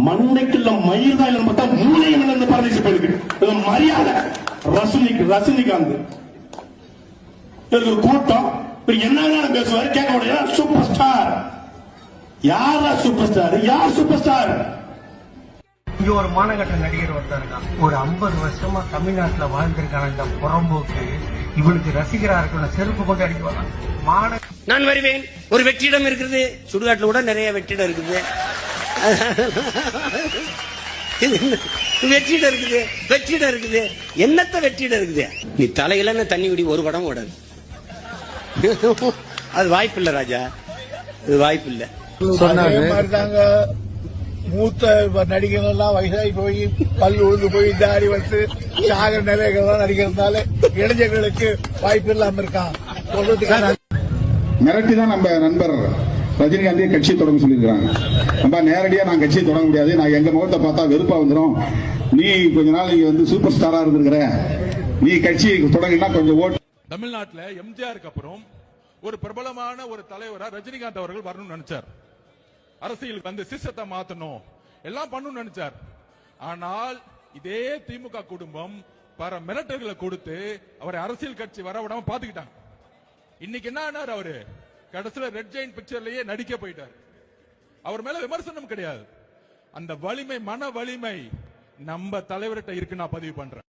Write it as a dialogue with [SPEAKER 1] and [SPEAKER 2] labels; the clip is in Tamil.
[SPEAKER 1] மண்டைக்குள்ள மயிர் தான் பார்த்தா மூளையும் இழந்து பரதேசி போயிருக்கு. மரியாதை ரஜினிகாந்த் கூட்டம் என்ன பேசுவாரு கேட்க முடியாது. சூப்பர் ஸ்டார் யாரா சூப்பர் ஸ்டார்? யார் சூப்பர் ஸ்டார்?
[SPEAKER 2] இங்க ஒரு மாநகர நடிகர் வந்தாருங்க. ஒரு 50 வருஷமா தமிழ்நாட்டுல வாழ்ந்திருக்கான இந்த புறம்போக்கு இவனுக்கு ரசிகரா இருக்கணும். செருப்பு கொண்டு அடிக்குவாங்க.
[SPEAKER 3] நான் வருவேன். ஒரு வெற்றிடம் இருக்குது. சுடுகாட்டுல கூட நிறைய வெற்றிடம் இருக்குது. வெற்றிடம் இருக்குது. வெற்றிடம் இருக்குது. என்னத்த வெற்றிடம் இருக்குது? நீ தலையில தண்ணி விடி ஒரு படம் ஓடாது. அது வாய்ப்பு இல்ல ராஜா, அது வாய்ப்பு இல்ல.
[SPEAKER 4] சொன்னாங்க மூத்த நடிகர்கள் எல்லாம் வயசாகி போய் பல் உழுந்து போய் தாடி வந்து சாகர நிலைகள் நடிக்கிறதுனால இளைஞர்களுக்கு வாய்ப்பு இல்லாம இருக்கான் சொல்றதுக்காக
[SPEAKER 5] மிரட்டிதான் நம்ம நண்பர் ரஜினிகாந்தே கட்சி தொடங்க சொல்லியிருக்காங்க. நம்ம நேரடியா நான் கட்சியை தொடங்க முடியாது, நான் எங்க முகத்தை பார்த்தா வெறுப்பா வந்துடும், நீ கொஞ்ச நாள் நீங்க வந்து சூப்பர் ஸ்டாரா இருந்திருக்கிற, நீ கட்சி தொடங்கினா கொஞ்சம் ஓட்டு.
[SPEAKER 6] தமிழ்நாட்டில் எம்ஜிஆருக்கு அப்புறம் ஒரு பிரபலமான ஒரு தலைவரா ரஜினிகாந்த் அவர்கள் வரணும்னு நினைச்சார். அரசியலுக்கு வந்து சிஸ்டத்தை மாத்தணும் எல்லாம் பண்ணணும்னு நினைச்சார். ஆனால் இதே திமுக குடும்பம் பல மிரட்டல்களை கொடுத்து அவரை அரசியல் கட்சி வர விடாம பாத்துக்கிட்டாங்க. இன்னைக்கு என்ன ஆனார்? அவரு கடைசியில ரெட் ஜெயின் பிக்சர்லயே நடிக்க போயிட்டார். அவர் மேல விமர்சனம் கிடையாது. அந்த வலிமை, மன வலிமை நம்ம தலைவர்கிட்ட இருக்கு. நான் பதிவு பண்றேன்.